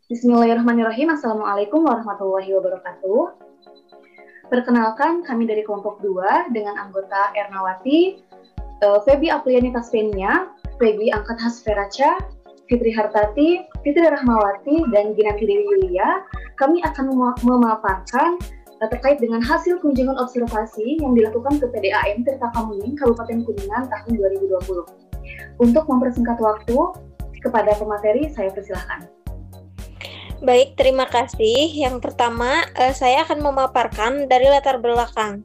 Bismillahirrahmanirrahim. Assalamualaikum warahmatullahi wabarakatuh. Perkenalkan, kami dari kelompok 2 dengan anggota Ernawati, Febi Apriani Tasvenia, Febi Angkat Hasferaca, Fitri Hartati, Fitri Rahmawati, dan Ginanti Dewi Yulia. Kami akan memaparkan terkait dengan hasil kunjungan observasi yang dilakukan ke PDAM Tirta Kamuning, Kabupaten Kuningan tahun 2020. Untuk mempersingkat waktu, kepada pemateri saya persilahkan. Baik, terima kasih. Yang pertama, saya akan memaparkan dari latar belakang.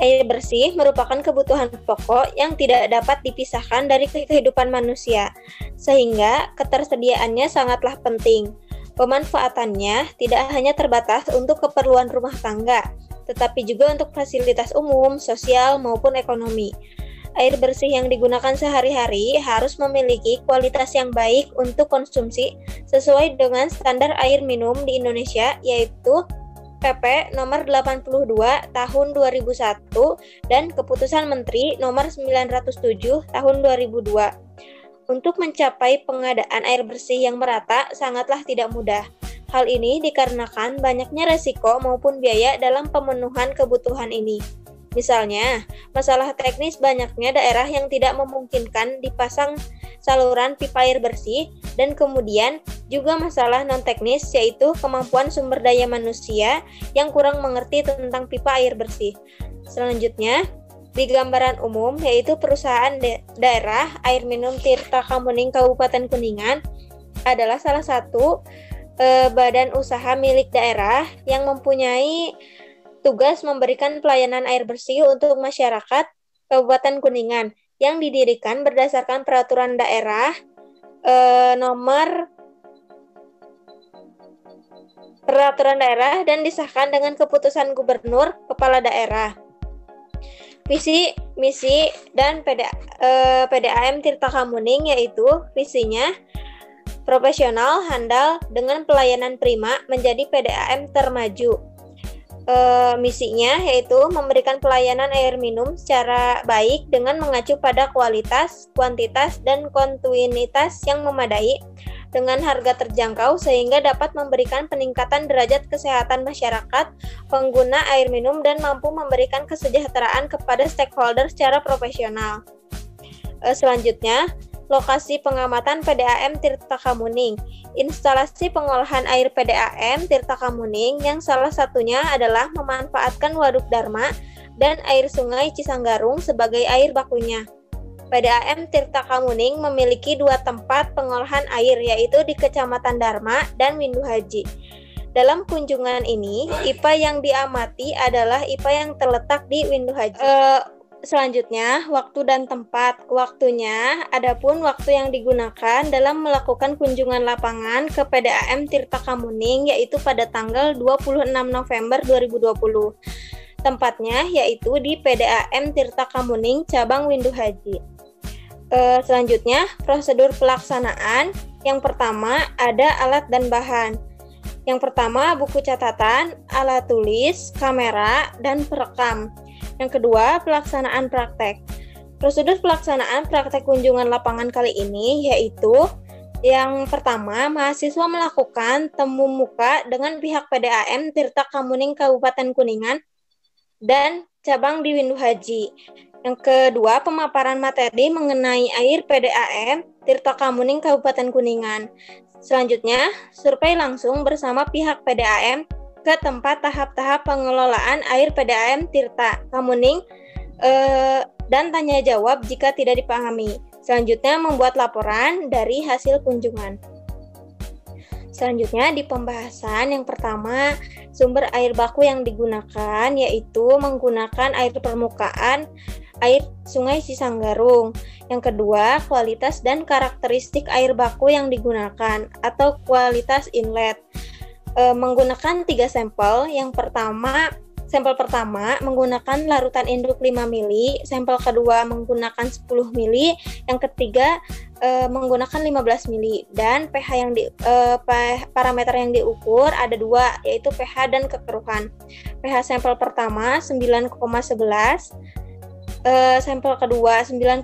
Air bersih merupakan kebutuhan pokok yang tidak dapat dipisahkan dari kehidupan manusia, sehingga ketersediaannya sangatlah penting. Pemanfaatannya tidak hanya terbatas untuk keperluan rumah tangga, tetapi juga untuk fasilitas umum, sosial, maupun ekonomi. Air bersih yang digunakan sehari-hari harus memiliki kualitas yang baik untuk konsumsi sesuai dengan standar air minum di Indonesia, yaitu PP nomor 82 tahun 2001 dan Keputusan Menteri nomor 907 tahun 2002. Untuk mencapai pengadaan air bersih yang merata sangatlah tidak mudah. Hal ini dikarenakan banyaknya resiko maupun biaya dalam pemenuhan kebutuhan ini. Misalnya, masalah teknis banyaknya daerah yang tidak memungkinkan dipasang saluran pipa air bersih, dan kemudian juga masalah non-teknis yaitu kemampuan sumber daya manusia yang kurang mengerti tentang pipa air bersih. Selanjutnya, di gambaran umum yaitu perusahaan daerah air minum Tirta Kamuning Kabupaten Kuningan adalah salah satu badan usaha milik daerah yang mempunyai tugas memberikan pelayanan air bersih untuk masyarakat Kabupaten Kuningan yang didirikan berdasarkan peraturan daerah dan disahkan dengan keputusan gubernur kepala daerah. Visi, misi, dan PDAM Tirta Kamuning yaitu visinya profesional, handal, dengan pelayanan prima menjadi PDAM termaju. Misinya yaitu memberikan pelayanan air minum secara baik dengan mengacu pada kualitas, kuantitas, dan kontinuitas yang memadai dengan harga terjangkau sehingga dapat memberikan peningkatan derajat kesehatan masyarakat pengguna air minum dan mampu memberikan kesejahteraan kepada stakeholder secara profesional. Selanjutnya, lokasi pengamatan PDAM Tirta Kamuning. Instalasi pengolahan air PDAM Tirta Kamuning yang salah satunya adalah memanfaatkan Waduk Dharma dan air sungai Cisanggarung sebagai air bakunya. PDAM Tirta Kamuning memiliki 2 tempat pengolahan air yaitu di Kecamatan Dharma dan Windu Haji. Dalam kunjungan ini, IPA yang diamati adalah IPA yang terletak di Windu Haji. Selanjutnya, waktu dan tempat. Waktunya, adapun waktu yang digunakan dalam melakukan kunjungan lapangan ke PDAM Tirta Kamuning yaitu pada tanggal 26 November 2020. Tempatnya yaitu di PDAM Tirta Kamuning cabang Windu Haji. Selanjutnya, prosedur pelaksanaan. Yang pertama, ada alat dan bahan. Yang pertama, buku catatan, alat tulis, kamera, dan perekam. Yang kedua, pelaksanaan praktek. Prosedur pelaksanaan praktek kunjungan lapangan kali ini yaitu yang pertama, mahasiswa melakukan temu muka dengan pihak PDAM Tirta Kamuning Kabupaten Kuningan dan cabang di Windu Haji. Yang kedua, pemaparan materi mengenai air PDAM Tirta Kamuning Kabupaten Kuningan. Selanjutnya, survei langsung bersama pihak PDAM ke tempat tahap-tahap pengelolaan air PDAM Tirta Kamuning dan tanya jawab jika tidak dipahami. Selanjutnya, membuat laporan dari hasil kunjungan. Selanjutnya, di pembahasan yang pertama, sumber air baku yang digunakan yaitu menggunakan air permukaan, air sungai Cisanggarung. Yang kedua, kualitas dan karakteristik air baku yang digunakan atau kualitas inlet. Menggunakan 3 sampel. Yang pertama, sampel pertama menggunakan larutan induk 5 mili, sampel kedua menggunakan 10 mili, yang ketiga menggunakan 15 mili, dan pH yang parameter yang diukur ada 2 yaitu pH dan kekeruhan. pH sampel pertama 9,11, sampel kedua 9,05,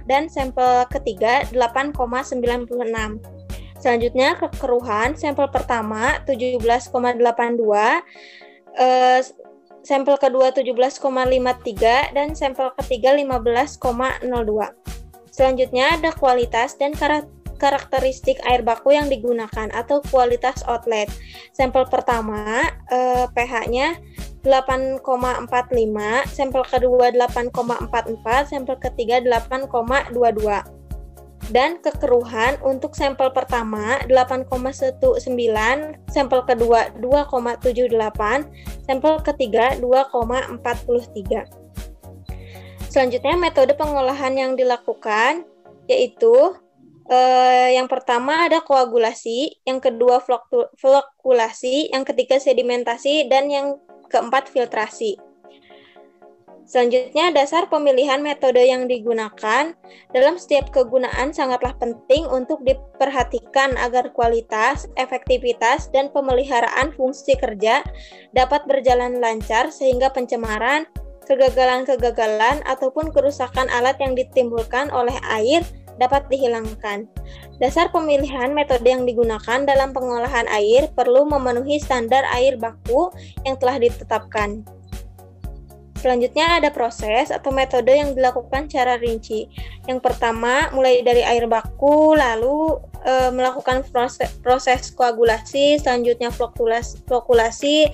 dan sampel ketiga 8,96. Selanjutnya kekeruhan sampel pertama 17,82, sampel kedua 17,53 dan sampel ketiga 15,02. Selanjutnya ada kualitas dan karakteristik air baku yang digunakan atau kualitas outlet. Sampel pertama pH-nya 8,45, sampel kedua 8,44, sampel ketiga 8,22. Dan kekeruhan untuk sampel pertama 8,19, sampel kedua 2,78, sampel ketiga 2,43. Selanjutnya metode pengolahan yang dilakukan yaitu yang pertama ada koagulasi, yang kedua flokulasi, yang ketiga sedimentasi, dan yang keempat filtrasi. Selanjutnya, dasar pemilihan metode yang digunakan. Dalam setiap kegunaan sangatlah penting untuk diperhatikan agar kualitas, efektivitas, dan pemeliharaan fungsi kerja dapat berjalan lancar sehingga pencemaran, kegagalan-kegagalan, ataupun kerusakan alat yang ditimbulkan oleh air dapat dihilangkan. Dasar pemilihan metode yang digunakan dalam pengolahan air perlu memenuhi standar air baku yang telah ditetapkan. Selanjutnya ada proses atau metode yang dilakukan secara rinci. Yang pertama, mulai dari air baku, lalu melakukan proses koagulasi, selanjutnya flokulasi,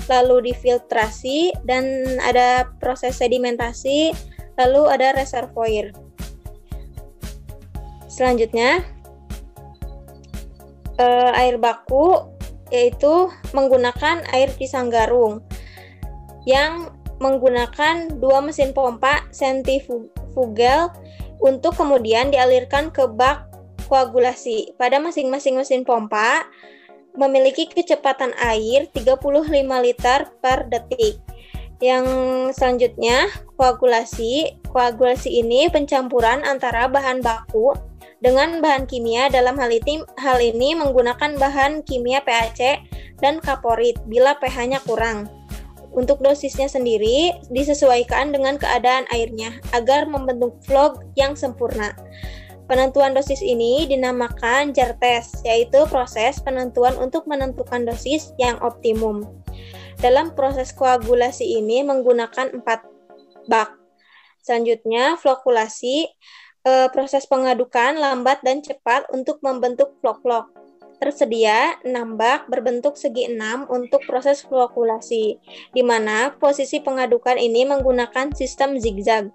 lalu difiltrasi, dan ada proses sedimentasi, lalu ada reservoir. Selanjutnya, air baku yaitu menggunakan air pisang garung yang menggunakan 2 mesin pompa sentrifugal untuk kemudian dialirkan ke bak koagulasi. Pada masing-masing mesin pompa memiliki kecepatan air 35 liter per detik. Yang selanjutnya koagulasi. Koagulasi ini pencampuran antara bahan baku dengan bahan kimia. Dalam hal ini menggunakan bahan kimia PaC dan kaporit bila pH-nya kurang. Untuk dosisnya sendiri disesuaikan dengan keadaan airnya agar membentuk vlog yang sempurna. Penentuan dosis ini dinamakan jar test, yaitu proses penentuan untuk menentukan dosis yang optimum. Dalam proses koagulasi ini menggunakan 4 bak. Selanjutnya flokulasi, proses pengadukan lambat dan cepat untuk membentuk vlog-vlog. Tersedia 6 bak berbentuk segi 6 untuk proses flokulasi, di mana posisi pengadukan ini menggunakan sistem zigzag.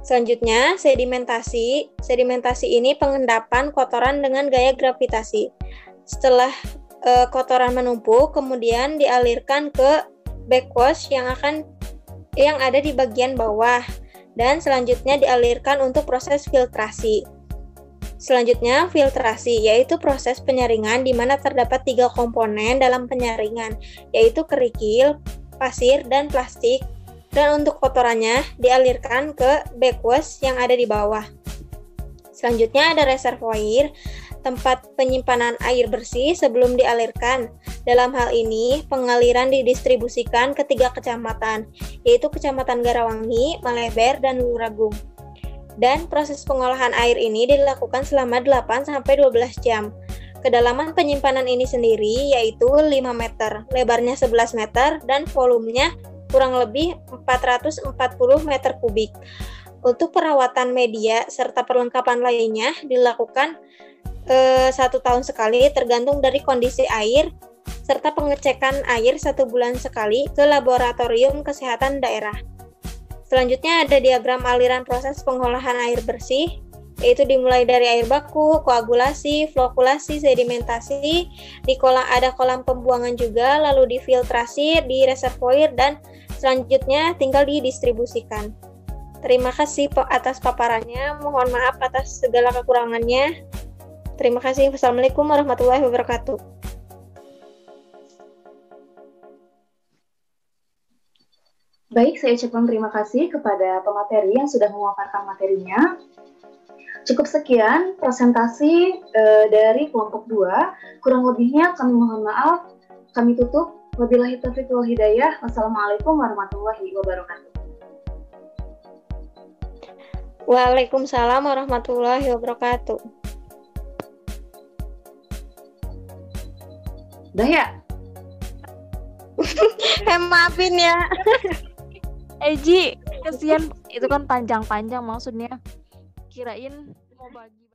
Selanjutnya, sedimentasi. Sedimentasi ini pengendapan kotoran dengan gaya gravitasi. Setelah kotoran menumpuk, kemudian dialirkan ke backwash yang ada di bagian bawah, dan selanjutnya dialirkan untuk proses filtrasi. Selanjutnya, filtrasi, yaitu proses penyaringan di mana terdapat 3 komponen dalam penyaringan, yaitu kerikil, pasir, dan plastik, dan untuk kotorannya dialirkan ke backwash yang ada di bawah. Selanjutnya ada reservoir, tempat penyimpanan air bersih sebelum dialirkan. Dalam hal ini, pengaliran didistribusikan ke 3 kecamatan, yaitu Kecamatan Garawangi, Maleber, dan Luragung. Dan proses pengolahan air ini dilakukan selama 8-12 jam. Kedalaman penyimpanan ini sendiri yaitu 5 meter, lebarnya 11 meter, dan volumenya kurang lebih 440 meter kubik. Untuk perawatan media serta perlengkapan lainnya dilakukan 1 tahun sekali tergantung dari kondisi air, serta pengecekan air 1 bulan sekali ke laboratorium kesehatan daerah. Selanjutnya ada diagram aliran proses pengolahan air bersih, yaitu dimulai dari air baku, koagulasi, flokulasi, sedimentasi, ada kolam pembuangan juga, lalu difiltrasi, di reservoir, dan selanjutnya tinggal didistribusikan. Terima kasih atas paparannya, mohon maaf atas segala kekurangannya. Terima kasih. Wassalamualaikum warahmatullahi wabarakatuh. Baik, saya ucapkan terima kasih kepada pemateri yang sudah memaparkan materinya. Cukup sekian presentasi dari kelompok 2. Kurang lebihnya kami mohon maaf. Kami tutup. Wabillahi taufiq wal hidayah. Wassalamualaikum warahmatullahi wabarakatuh. Waalaikumsalam warahmatullahi wabarakatuh. Udah ya? Maafin ya. Ji, kesian itu kan panjang-panjang maksudnya. Kirain mau bagi